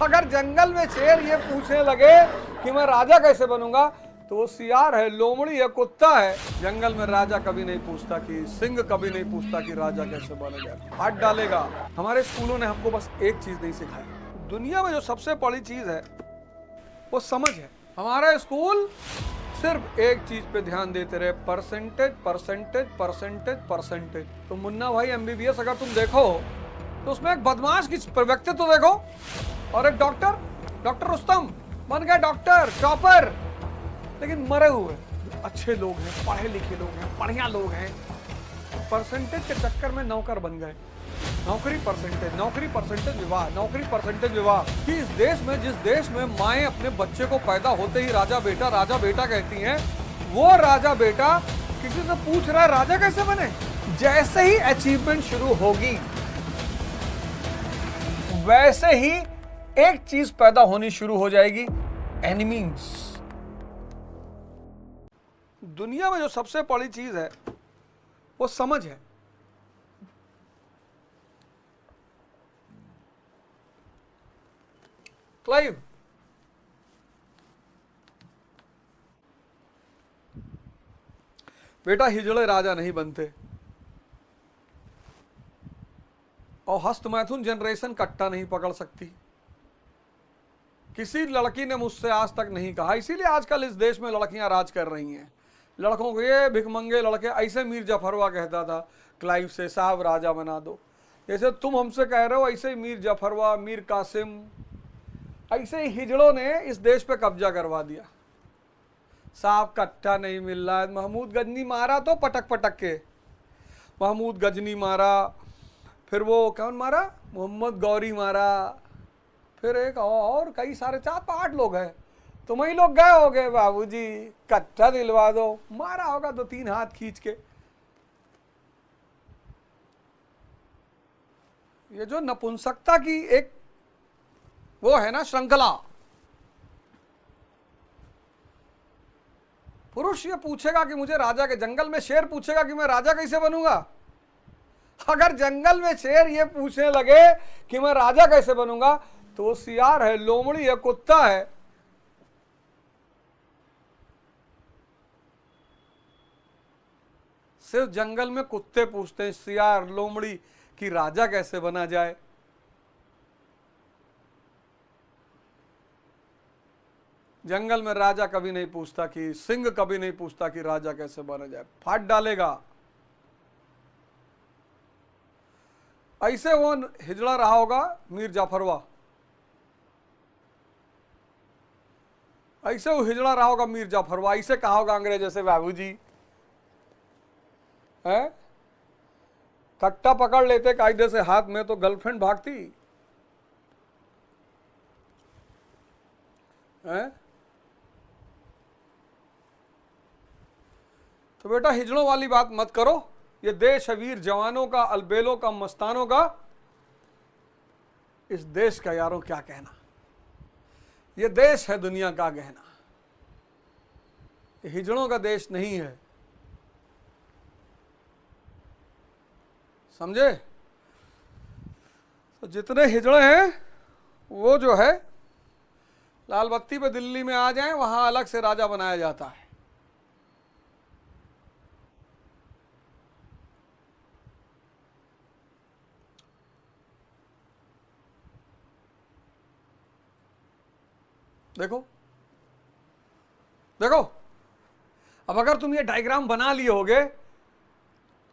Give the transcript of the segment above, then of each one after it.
अगर जंगल में शेर ये पूछने लगे कि मैं राजा कैसे बनूंगा, तो वो सियार है, लोमड़ी है, कुत्ता है। जंगल में राजा कभी नहीं पूछता कि सिंह कभी नहीं पूछता कि राजा कैसे बना जाए, हाथ डालेगा। हमारे स्कूलों ने हमको बस एक चीज नहीं सिखाई, दुनिया में जो सबसे बड़ी चीज है वो समझ है। हमारा स्कूल सिर्फ एक चीज पे ध्यान देते रहे, परसेंटेज परसेंटेज परसेंटेज परसेंटेज। तो मुन्ना भाई एमबीबीएस अगर तुम देखो तो उसमें एक बदमाश की व्यक्तित्व तो देखो, और एक डॉक्टर, डॉक्टर रुस्तम बन गया डॉक्टर टॉपर, लेकिन मरे हुए अच्छे लोग हैं, पढ़े लिखे लोग हैं, बढ़िया लोग हैं, परसेंटेज के चक्कर में नौकर बन गए। नौकरी परसेंटेज विवाह, नौकरी परसेंटेज विवाह। कि इस देश में, जिस देश में माएं अपने बच्चे को पैदा होते ही राजा बेटा कहती हैं, वो राजा बेटा किसी से पूछ रहा है राजा कैसे बने। जैसे ही अचीवमेंट शुरू होगी वैसे ही एक चीज पैदा होनी शुरू हो जाएगी, एनिमीज। दुनिया में जो सबसे बड़ी चीज है वो समझ है। क्लाइव, बेटा हिजड़े राजा नहीं बनते, और हस्तमैथुन जनरेशन कट्टा नहीं पकड़ सकती। किसी लड़की ने मुझसे आज तक नहीं कहा, इसीलिए आजकल इस देश में लड़कियां राज कर रही हैं। लड़कों को ये भिखमंगे लड़के, ऐसे मीर जफरवा कहता था क्लाइव से, साहब राजा बना दो। जैसे तुम हमसे कह रहे हो, ऐसे ही मीर जफरवा, मीर कासिम, ऐसे ही हिजड़ों ने इस देश पे कब्जा करवा दिया। साहब कट्टा नहीं मिल रहा है। महमूद गजनी मारा तो पटक पटक के, महमूद गजनी मारा, फिर वो कौन मारा, मोहम्मद गौरी मारा, फिर एक और कई सारे 4-5 लोग हैं। तुम ही लोग गए होगे बाबूजी कट्टा दिलवा दो, मारा होगा 2-3 हाथ खींच के। ये जो नपुंसकता की एक वो है ना श्रृंखला, पुरुष ये पूछेगा कि मुझे राजा के, जंगल में शेर पूछेगा कि मैं राजा कैसे बनूंगा। अगर जंगल में शेर ये पूछने लगे कि मैं राजा कैसे बनूंगा, तो वो सियार है, लोमड़ी है, कुत्ता है। सिर्फ जंगल में कुत्ते पूछते हैं सियार लोमड़ी कि राजा कैसे बना जाए। जंगल में राजा कभी नहीं पूछता कि, सिंह कभी नहीं पूछता कि राजा कैसे बना जाए, फाड़ डालेगा। ऐसे वो हिजड़ा रहा होगा मीर जाफरवा, ऐसे वो हिजड़ा रहा होगा मीर जाफरवा, ऐसे कहा होगा अंग्रेजों से, बाबूजी है कट्टा पकड़ लेते कायदे से हाथ में तो गर्लफ्रेंड भागती है। तो बेटा हिजड़ों वाली बात मत करो। ये देश है वीर जवानों का, अलबेलों का, मस्तानों का। इस देश का यारों क्या कहना, ये देश है दुनिया का गहना, ये हिजड़ों का देश नहीं है, समझे। तो जितने हिजड़े हैं वो जो है लाल बत्ती पे दिल्ली में आ जाएं, वहां अलग से राजा बनाया जाता है। देखो देखो, अब अगर तुम ये डायग्राम बना लिए होगे,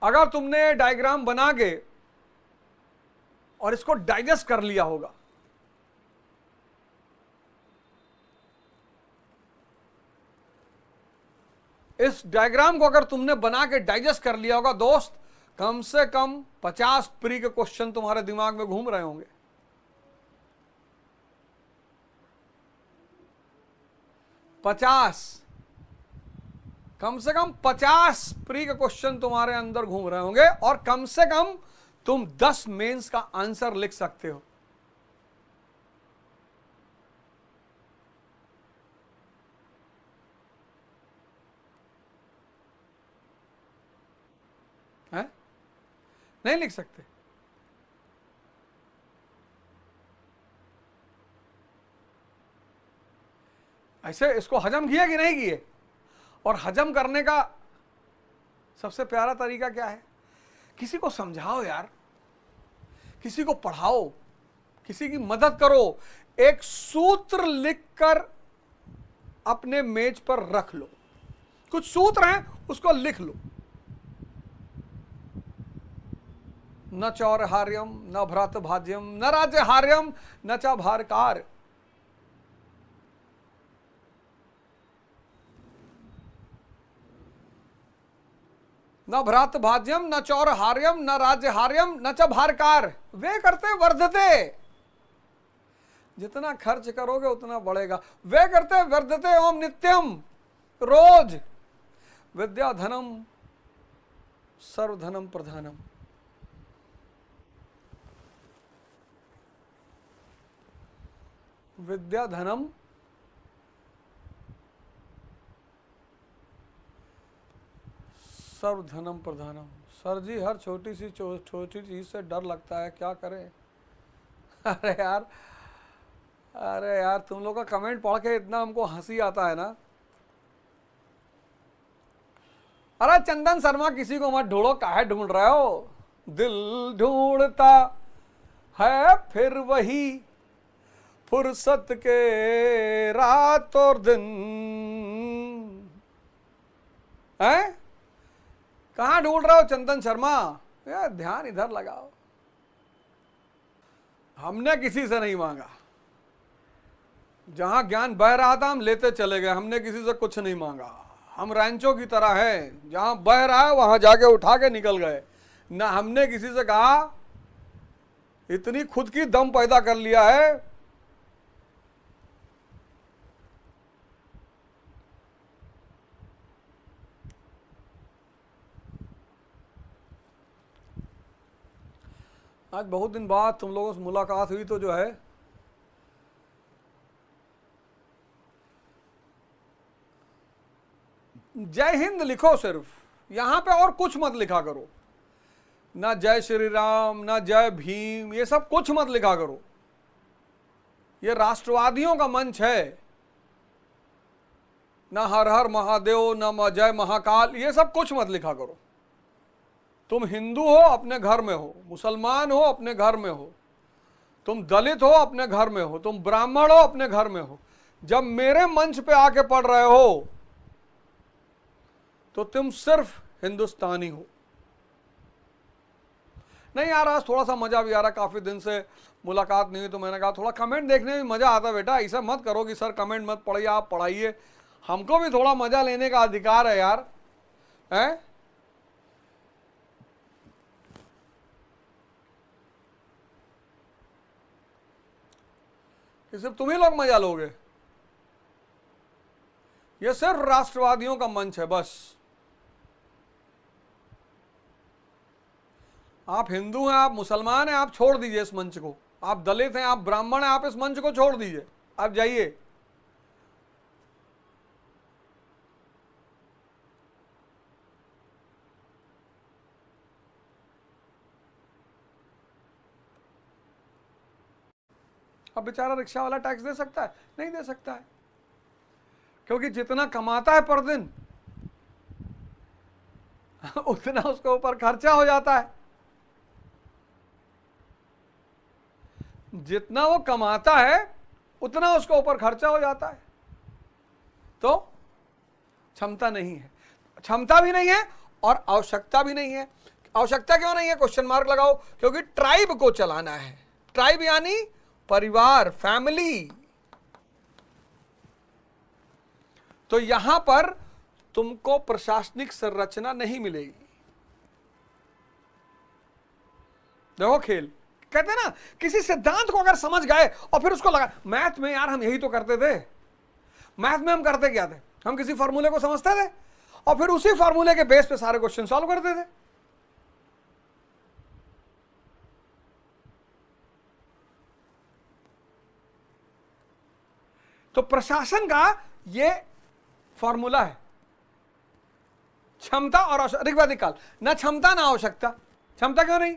अगर तुमने डायग्राम बना के और इसको डाइजेस्ट कर लिया होगा, इस डायग्राम को अगर तुमने बना के डाइजेस्ट कर लिया होगा दोस्त, कम से कम 50 प्री के क्वेश्चन तुम्हारे दिमाग में घूम रहे होंगे। 50, कम से कम 50 प्री के क्वेश्चन तुम्हारे अंदर घूम रहे होंगे, और कम से कम तुम 10 मेंस का आंसर लिख सकते हो। है? नहीं लिख सकते। ऐसे इसको हजम किया कि नहीं किए? और हजम करने का सबसे प्यारा तरीका क्या है? किसी को समझाओ यार, किसी को पढ़ाओ, किसी की मदद करो। एक सूत्र लिखकर अपने मेज पर रख लो, कुछ सूत्र हैं उसको लिख लो। न चौरहार्यम न भ्रातभाज्यम न राज्यहार्यम न च भारकार। न भ्रातभाज्यम न चौरहार्यम न राज्यहार्यम न च भारकार। वे करते वर्धते, जितना खर्च करोगे उतना बढ़ेगा। वे करते वर्धते ओम नित्यम, रोज। विद्या धनम सर्वधनम प्रधानम। विद्या धनम सर्वधनम प्रधानम। सर जी हर छोटी चीज से डर लगता है, क्या करें? अरे यार तुम लोग का कमेंट पढ़ के इतना हमको हंसी आता है ना। अरे चंदन शर्मा किसी को मत ढूंढो, काहे ढूंढ रहे हो? दिल ढूंढता है फिर वही फुर्सत के रात और दिन। हैं? कहां ढूंढ रहे हो चंदन शर्मा? यार ध्यान इधर लगाओ। हमने किसी से नहीं मांगा, जहां ज्ञान बह रहा था हम लेते चले गए। हमने किसी से कुछ नहीं मांगा। हम रैंचो की तरह हैं, जहां बह रहा है वहां जाके उठा के निकल गए। ना हमने किसी से कहा, इतनी खुद की दम पैदा कर लिया है। आज बहुत दिन बाद तुम लोगों से मुलाकात हुई, तो जो है जय हिंद लिखो सिर्फ, यहां पे और कुछ मत लिखा करो। ना जय श्री राम ना जय भीम, ये सब कुछ मत लिखा करो। ये राष्ट्रवादियों का मंच है। ना हर हर महादेव ना जय महाकाल, ये सब कुछ मत लिखा करो। तुम हिंदू हो अपने घर में हो, मुसलमान हो अपने घर में हो, तुम दलित हो अपने घर में हो, तुम ब्राह्मण हो अपने घर में हो। जब मेरे मंच पे आके पढ़ रहे हो तो तुम सिर्फ हिंदुस्तानी हो। नहीं यार आज थोड़ा सा मजा भी आ रहा, काफी दिन से मुलाकात नहीं हुई, तो मैंने कहा थोड़ा कमेंट देखने में मजा आता। बेटा ऐसा मत करो कि सर कमेंट मत पढ़िए, आप पढ़ाइए। हमको भी थोड़ा मजा लेने का अधिकार है यार, हैं? कि सिर्फ तुम ही लोग मजा लोगे? ये सिर्फ राष्ट्रवादियों का मंच है बस। आप हिंदू हैं, आप मुसलमान हैं, आप छोड़ दीजिए इस मंच को। आप दलित हैं, आप ब्राह्मण हैं, आप इस मंच को छोड़ दीजिए, आप जाइए। अब बेचारा रिक्शा वाला टैक्स दे सकता है? नहीं दे सकता है, क्योंकि जितना कमाता है पर दिन उतना उसके ऊपर खर्चा हो जाता है। जितना वो कमाता है उतना उसके ऊपर खर्चा हो जाता है। तो क्षमता नहीं है, क्षमता भी नहीं है और आवश्यकता भी नहीं है। आवश्यकता क्यों नहीं है? क्वेश्चन मार्क लगाओ। क्योंकि ट्राइब को चलाना है। ट्राइब यानी परिवार, फैमिली। तो यहां पर तुमको प्रशासनिक संरचना नहीं मिलेगी। देखो खेल, कहते हैं ना, किसी सिद्धांत को अगर समझ गए और फिर उसको लगा। मैथ में यार हम यही तो करते थे। मैथ में हम करते क्या थे? हम किसी फार्मूले को समझते थे और फिर उसी फार्मूले के बेस पे सारे क्वेश्चन सॉल्व करते थे। तो प्रशासन का ये फॉर्मूला है, क्षमता और ऋग्वैदिक काल। ना क्षमता ना आवश्यकता। क्षमता क्यों नहीं?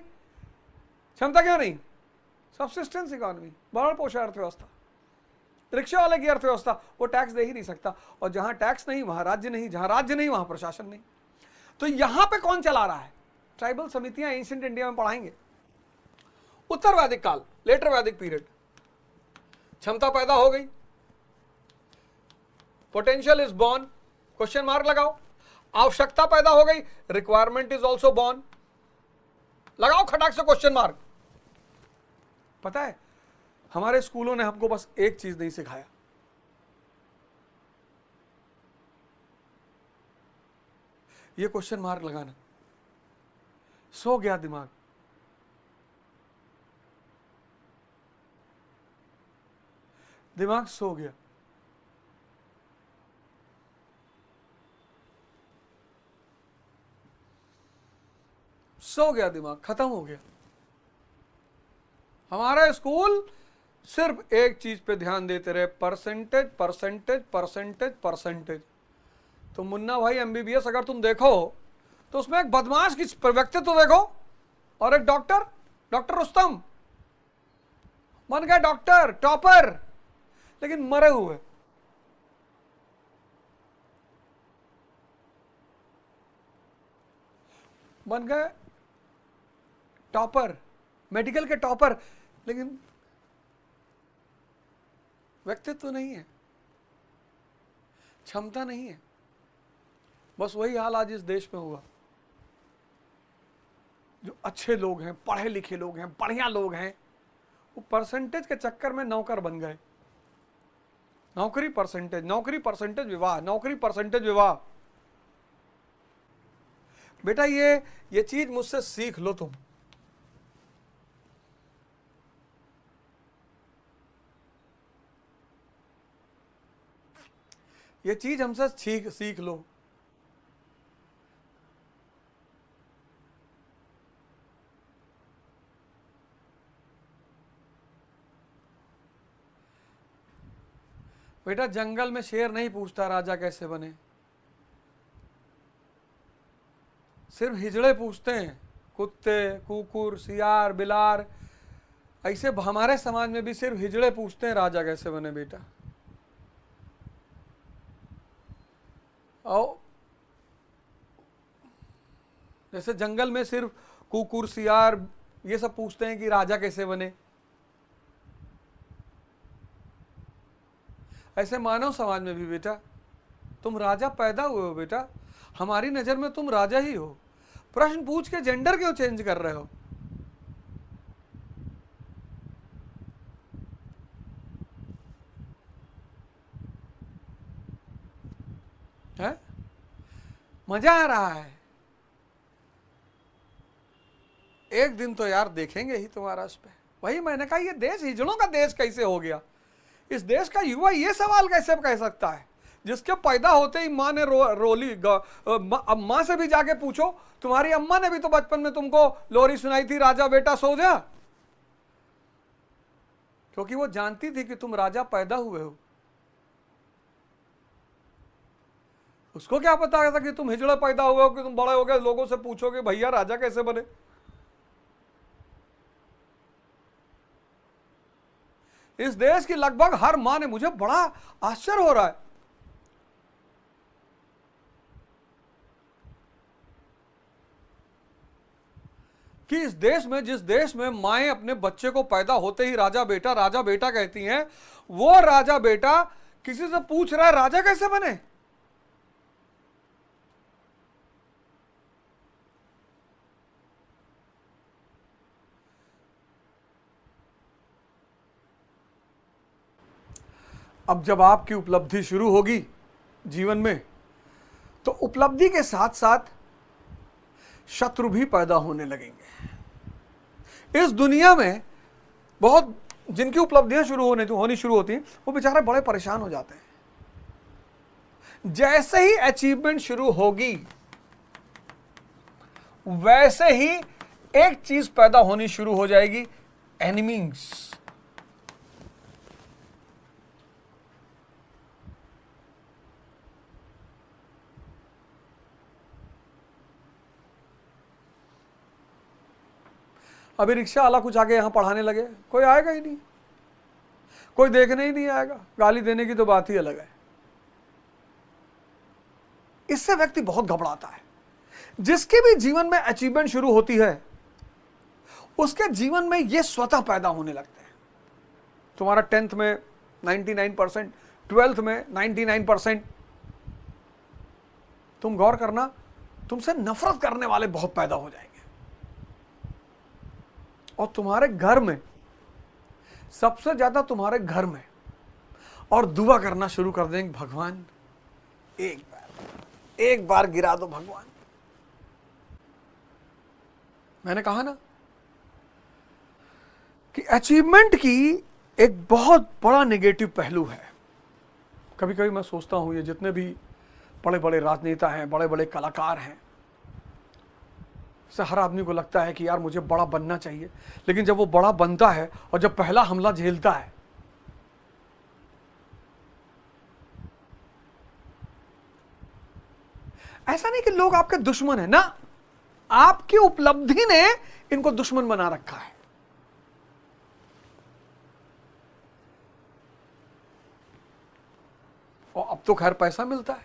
क्षमता क्यों नहीं? सब्सिस्टेंस इकोनॉमी, भरण पोषण अर्थव्यवस्था। रिक्शा वाले की अर्थव्यवस्था, वो टैक्स दे ही नहीं सकता, और जहां टैक्स नहीं वहां राज्य नहीं, जहां राज्य नहीं वहां प्रशासन नहीं। तो यहां पे कौन चला रहा है? ट्राइबल समितियां एंशिएंट इंडिया में पढ़ाएंगे। उत्तर वैदिक काल, लेटर वैदिक पीरियड, क्षमता पैदा हो गई, potential is born, question mark लगाओ। आवश्यकता पैदा हो गई, रिक्वायरमेंट इज ऑल्सो बॉर्न, लगाओ खटाक से क्वेश्चन मार्क। पता है हमारे स्कूलों ने हमको बस एक चीज नहीं सिखाया, ये क्वेश्चन मार्क लगाना। सो गया दिमाग, दिमाग सो गया। सो गया दिमाग, खत्म हो गया। हमारा स्कूल सिर्फ एक चीज पे ध्यान देते रहे, परसेंटेज परसेंटेज परसेंटेज परसेंटेज। तो मुन्ना भाई एमबीबीएस अगर तुम देखो तो उसमें एक बदमाश की व्यक्तित्व तो देखो, और एक डॉक्टर, डॉक्टर रुस्तम बन गया डॉक्टर, टॉपर, लेकिन मरे हुए। बन गए टॉपर, मेडिकल के टॉपर, लेकिन व्यक्तित्व नहीं है, क्षमता नहीं है। बस वही हाल आज इस देश में हुआ। जो अच्छे लोग हैं, पढ़े लिखे लोग हैं, बढ़िया लोग हैं, वो परसेंटेज के चक्कर में नौकर बन गए। नौकरी परसेंटेज, नौकरी परसेंटेज विवाह, नौकरी परसेंटेज विवाह। बेटा ये चीज मुझसे सीख लो तुम। ये चीज हमसे सीख लो। बेटा जंगल में शेर नहीं पूछता राजा कैसे बने, सिर्फ हिजड़े पूछते हैं, कुत्ते, कुकुर, सियार, बिलार। ऐसे हमारे समाज में भी सिर्फ हिजड़े पूछते हैं राजा कैसे बने बेटा। और जैसे जंगल में सिर्फ कुकुर, सियार ये सब पूछते हैं कि राजा कैसे बने, ऐसे मानव समाज में भी बेटा तुम राजा पैदा हुए हो। बेटा हमारी नजर में तुम राजा ही हो। प्रश्न पूछ के जेंडर क्यों चेंज कर रहे हो? है? मजा आ रहा है। एक दिन तो यार देखेंगे ही तुम्हारा इस पे। वही मैंने कहा ये देश हिजड़ों का देश कैसे हो गया? इस देश का युवा ये सवाल कैसे कह सकता है, जिसके पैदा होते ही माँ ने रोली। अब माँ से भी जाके पूछो, तुम्हारी अम्मा ने भी तो बचपन में तुमको लोरी सुनाई थी, राजा बेटा सो जा, क्योंकि वो जानती थी कि तुम राजा पैदा हुए हो। उसको क्या पता था कि तुम हिजड़ा पैदा हुए हो, कि तुम बड़े हो गए लोगों से पूछोगे भैया राजा कैसे बने। इस देश की लगभग हर मां ने, मुझे बड़ा आश्चर्य हो रहा है कि इस देश में, जिस देश में माएं अपने बच्चे को पैदा होते ही राजा बेटा कहती हैं, वो राजा बेटा किसी से पूछ रहा है राजा कैसे बने। अब जब आपकी उपलब्धि शुरू होगी जीवन में, तो उपलब्धि के साथ साथ शत्रु भी पैदा होने लगेंगे। इस दुनिया में बहुत जिनकी उपलब्धियां होनी शुरू होती हैं, वो बेचारे बड़े परेशान हो जाते हैं। जैसे ही अचीवमेंट शुरू होगी, वैसे ही एक चीज पैदा होनी शुरू हो जाएगी, एनिमीज। अभी रिक्शा वाला कुछ आगे यहां पढ़ाने लगे, कोई आएगा ही नहीं। कोई देखने ही नहीं आएगा, गाली देने की तो बात ही अलग है। इससे व्यक्ति बहुत घबराता है। जिसके भी जीवन में अचीवमेंट शुरू होती है, उसके जीवन में यह स्वतः पैदा होने लगते हैं। तुम्हारा 10th में 99%, 12th में 99%, तुम गौर करना, तुमसे नफरत करने वाले बहुत पैदा हो जाएंगे। और तुम्हारे घर में, सबसे ज्यादा तुम्हारे घर में, और दुआ करना शुरू कर देंगे, भगवान एक बार गिरा दो भगवान। मैंने कहा ना कि अचीवमेंट की एक बहुत बड़ा नेगेटिव पहलू है। कभी कभी मैं सोचता हूं, ये जितने भी बड़े बड़े राजनेता हैं, बड़े बड़े कलाकार हैं, हर आदमी को लगता है कि यार मुझे बड़ा बनना चाहिए। लेकिन जब वो बड़ा बनता है और जब पहला हमला झेलता है, ऐसा नहीं कि लोग आपके दुश्मन हैं ना, आपकी उपलब्धि ने इनको दुश्मन बना रखा है। और अब तो खैर पैसा मिलता है,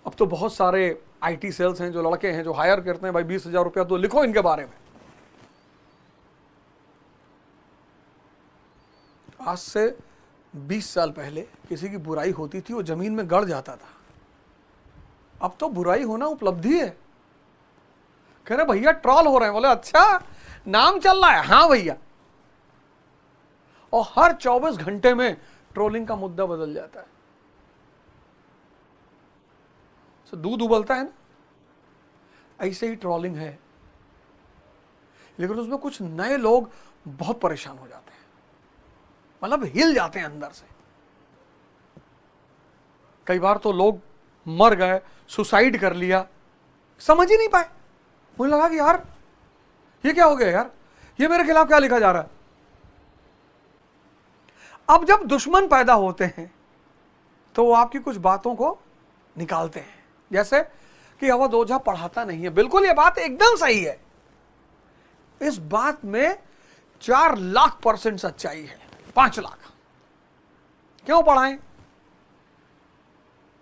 अब तो बहुत सारे आईटी सेल्स हैं, जो लड़के हैं जो हायर करते हैं, भाई 20,000 रुपया तो लिखो इनके बारे में। आज से 20 साल पहले किसी की बुराई होती थी, वो जमीन में गड़ जाता था। अब तो बुराई होना उपलब्धि है। कह रहे भैया ट्रॉल हो रहे हैं, बोले अच्छा नाम चल रहा है, हाँ भैया। और हर 24 घंटे में ट्रोलिंग का मुद्दा बदल जाता है। दूध उबलता है ना, ऐसे ही ट्रोलिंग है। लेकिन उसमें कुछ नए लोग बहुत परेशान हो जाते हैं, मतलब हिल जाते हैं अंदर से। कई बार तो लोग मर गए, सुसाइड कर लिया, समझ ही नहीं पाए। मुझे लगा कि यार ये क्या हो गया यार, ये मेरे खिलाफ क्या लिखा जा रहा है। अब जब दुश्मन पैदा होते हैं तो वो आपकी कुछ बातों को निकालते हैं, जैसे कि अवध ओझा पढ़ाता नहीं है। बिल्कुल ये बात एकदम सही है। इस बात में 4 लाख% सच्चाई है। 5 लाख क्यों पढ़ाएं?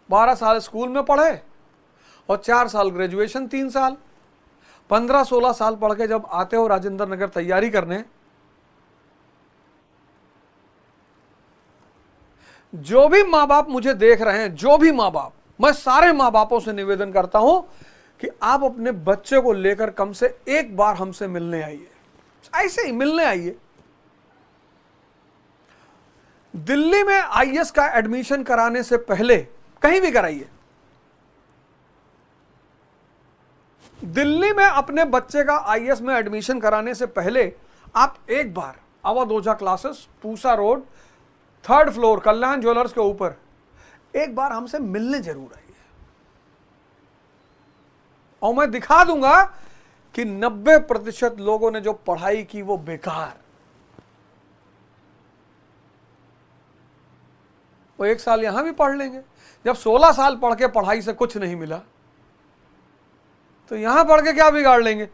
12 साल स्कूल में पढ़े और 4 साल ग्रेजुएशन, 3 साल, 15-16 साल पढ़ के जब आते हो राजेंद्र नगर तैयारी करने, जो भी मां बाप मुझे देख रहे हैं, जो भी मां बाप, मैं सारे मां बापों से निवेदन करता हूं कि आप अपने बच्चे को लेकर कम से एक बार हमसे मिलने आइए। ऐसे ही मिलने आइए। दिल्ली में आईएएस का एडमिशन कराने से पहले, कहीं भी कराइए, दिल्ली में अपने बच्चे का आईएएस में एडमिशन कराने से पहले आप एक बार Avadh Ojha classes, Pusa road, 3rd floor, Kalyan jewellers के ऊपर, एक बार हमसे मिलने जरूर आइए। और मैं दिखा दूंगा कि 90% लोगों ने जो पढ़ाई की वो बेकार। वो 1 साल यहां भी पढ़ लेंगे। जब 16 साल पढ़ के पढ़ाई से कुछ नहीं मिला तो यहां पढ़ के क्या बिगाड़ लेंगे।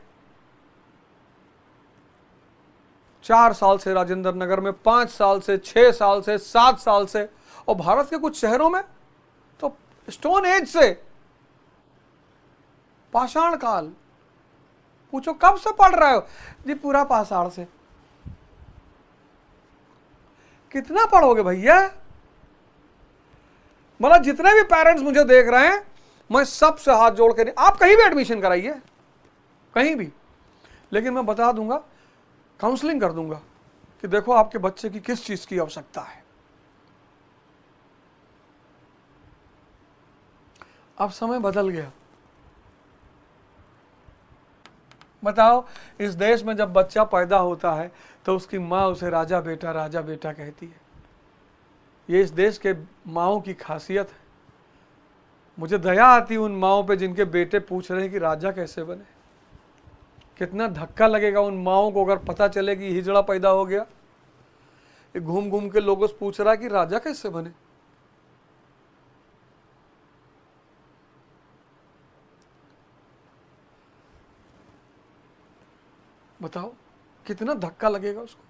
4 साल से राजेंद्र नगर में, 5 साल से, 6 साल से, 7 साल से, और भारत के कुछ शहरों में तो स्टोन एज से, पाषाण काल। पूछो कब से पढ़ रहे हो जी? पूरा पाषाण से। कितना पढ़ोगे भैया? मतलब जितने भी पेरेंट्स मुझे देख रहे हैं, मैं सबसे हाथ जोड़ के, आप कहीं भी एडमिशन कराइए, कहीं भी, लेकिन मैं बता दूंगा, काउंसलिंग कर दूंगा कि देखो आपके बच्चे की किस चीज की आवश्यकता है। अब समय बदल गया। बताओ, इस देश में जब बच्चा पैदा होता है तो उसकी माँ उसे राजा बेटा कहती है। ये इस देश के माँओं की खासियत है। मुझे दया आती है उन माँओं पे जिनके बेटे पूछ रहे हैं कि राजा कैसे बने। कितना धक्का लगेगा उन माँओं को अगर पता चले कि हिजड़ा पैदा हो गया। ये घूम घूम के लोगों से पूछ रहा है कि राजा कैसे बने। बताओ कितना धक्का लगेगा उसको।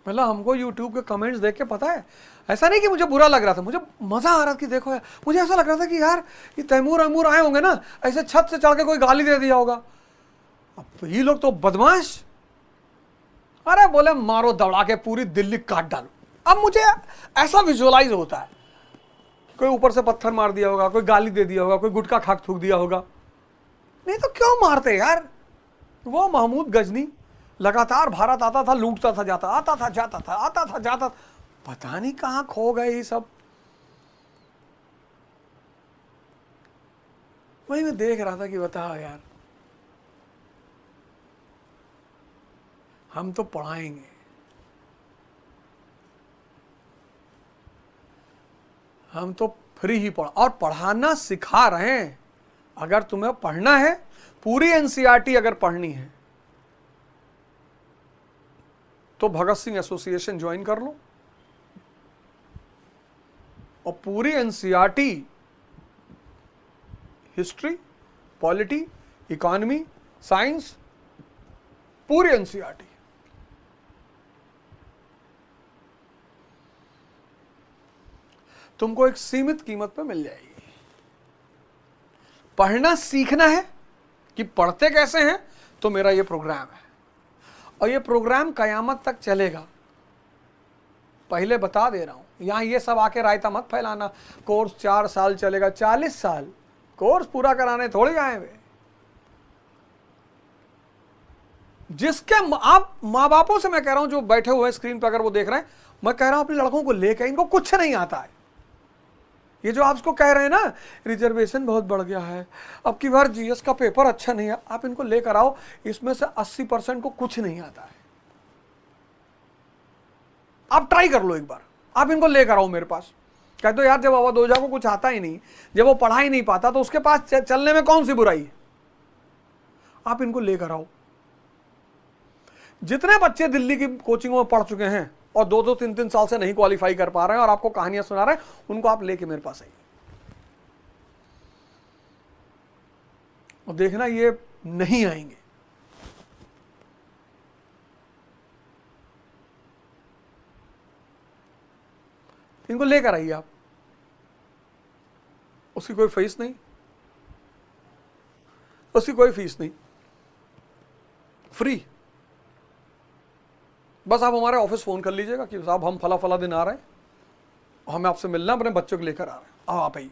मतलब हमको यूट्यूब के कमेंट्स देख के पता है, ऐसा नहीं कि मुझे बुरा लग रहा था, मुझे मजा आ रहा था कि देखो यार, मुझे ऐसा लग रहा था कि यार ये तैमूर अमूर आए होंगे ना, ऐसे छत से चढ़ के कोई गाली दे दिया होगा। अब ये लोग तो बदमाश, अरे बोले मारो दौड़ा के पूरी दिल्ली काट डालो। अब मुझे ऐसा विजुअलाइज होता है, कोई ऊपर से पत्थर मार दिया होगा, कोई गाली दे दिया होगा, कोई गुटखा खाक थूक दिया होगा। नहीं तो क्यों मारते यार। वो महमूद गजनी लगातार भारत आता था, लूटता था जाता, आता था जाता था, आता था जाता था, पता नहीं कहां खो गए ये सब। वही मैं देख रहा था कि बताओ यार, हम तो पढ़ाएंगे, हम तो फ्री ही पढ़ा और पढ़ाना सिखा रहे हैं। अगर तुम्हें पढ़ना है, पूरी एनसीईआरटी अगर पढ़नी है तो भगत सिंह एसोसिएशन ज्वाइन कर लो और पूरी NCERT, history, polity, economy, science, पूरी एनसीईआरटी तुमको एक सीमित कीमत पे मिल जाएगी। पढ़ना सीखना है कि पढ़ते कैसे हैं, तो मेरा ये प्रोग्राम है और ये प्रोग्राम कयामत तक चलेगा। पहले बता दे रहा हूं, यहां ये सब आके रायता मत फैलाना, कोर्स 4 साल चलेगा। 40 साल कोर्स पूरा कराने थोड़ी आए वे। जिसके आप माँ बापों से मैं कह रहा हूं, जो बैठे हुए स्क्रीन पर अगर वो देख रहे हैं, मैं कह रहा हूं अपने लड़कों को लेकर, इनको कुछ नहीं आता है। ये जो आप इसको कह रहे हैं ना, रिजर्वेशन बहुत बढ़ गया है, अब की बार जीएस का पेपर अच्छा नहीं है, आप इनको लेकर आओ, इसमें से 80% को कुछ नहीं आता है। आप ट्राई कर लो एक बार, आप इनको लेकर आओ मेरे पास। कह दो यार, जब अवध ओझा को कुछ आता ही नहीं, जब वो पढ़ा ही नहीं पाता, तो उसके पास चलने में कौन सी बुराई है। आप इनको लेकर आओ। जितने बच्चे दिल्ली की कोचिंगों में पढ़ चुके हैं और 2-2, 3-3 साल से नहीं क्वालिफाई कर पा रहे हैं और आपको कहानियां सुना रहे हैं, उनको आप लेके मेरे पास आइए और देखना ये नहीं आएंगे। इनको लेकर आइए आप, उसकी कोई फीस नहीं, उसकी कोई फीस नहीं, फ्री। बस आप हमारे ऑफिस फोन कर लीजिएगा कि साहब हम फला फला दिन आ रहे हैं, हमें आपसे मिलना, अपने बच्चों को लेकर आ रहे हैं, आओ आप आइए।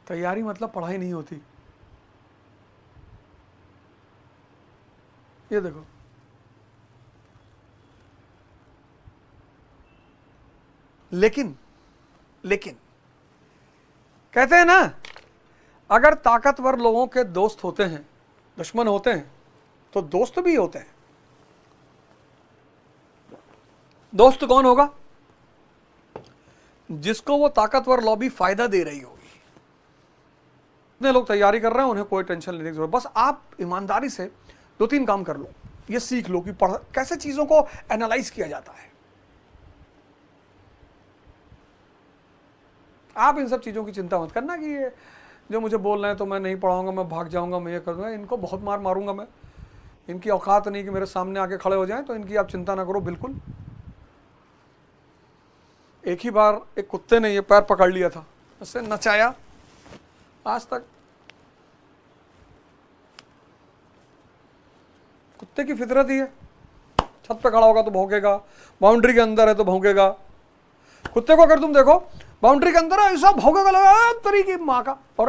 तैयारी मतलब पढ़ाई नहीं होती। ये देखो, लेकिन कहते हैं ना, अगर ताकतवर लोगों के दोस्त होते हैं, दुश्मन होते हैं, तो दोस्त भी होते हैं। दोस्त कौन होगा? जिसको वो ताकतवर लॉबी फायदा दे रही होगी। इतने लोग तैयारी कर रहे हैं, उन्हें कोई टेंशन लेने की जरूरत, बस आप ईमानदारी से 2-3 काम कर लो। ये सीख लो कि कैसे चीजों को एनालाइज किया जाता है। आप इन सब चीज़ों की चिंता मत करना कि ये जो मुझे बोल रहे हैं तो मैं नहीं पढ़ाऊंगा, मैं भाग जाऊंगा, मैं ये कर दूंगा, इनको बहुत मार मारूंगा मैं, इनकी औकात नहीं कि मेरे सामने आके खड़े हो जाएं, तो इनकी आप चिंता ना करो बिल्कुल। एक ही बार एक कुत्ते ने ये पैर पकड़ लिया था, उससे नचाया, आज तक कुत्ते की फितरत ही है, छत पे खड़ा होगा तो भौंकेगा, बाउंड्री के अंदर है तो भौंकेगा। कुत्ते को अगर तुम देखो बाउंड्री के अंदर ऐसा भौंकेगा, लगा तरी की माँ का, और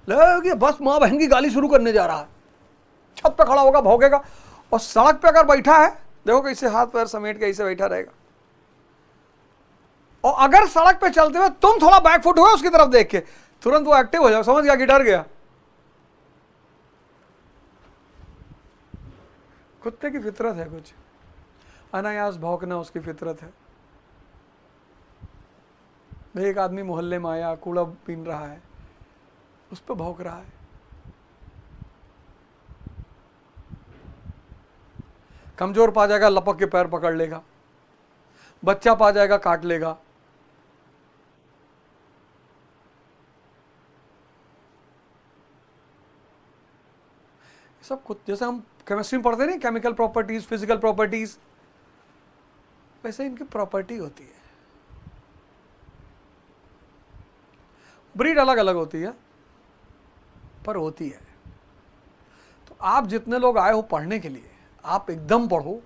लगे बस माँ बहन की गाली शुरू करने जा रहा है। छत पे खड़ा होगा, भौंकेगा। और सड़क पे अगर बैठा है, देखो कैसे हाथ पैर समेट के ऐसे बैठा रहेगा। और अगर सड़क पे चलते हुए तुम थोड़ा बैकफुट हुए उसकी तरफ देख के, तुरंत वो एक्टिव हो जाओ, समझ गया कि डर गया। कुत्ते की फितरत है, कुछ अनायास भौंकना उसकी फितरत है। एक आदमी मोहल्ले में आया, कूड़ा पीन रहा है, उस पर भौंक रहा है। कमजोर पा जाएगा, लपक के पैर पकड़ लेगा, बच्चा पा जाएगा, काट लेगा। सब खुद, जैसे हम केमिस्ट्री में पढ़ते नहीं केमिकल प्रॉपर्टीज, फिजिकल प्रॉपर्टीज, वैसे इनकी प्रॉपर्टी होती है। ब्रीड अलग अलग होती है पर होती है। तो आप जितने लोग आए हो पढ़ने के लिए, आप एकदम पढ़ो।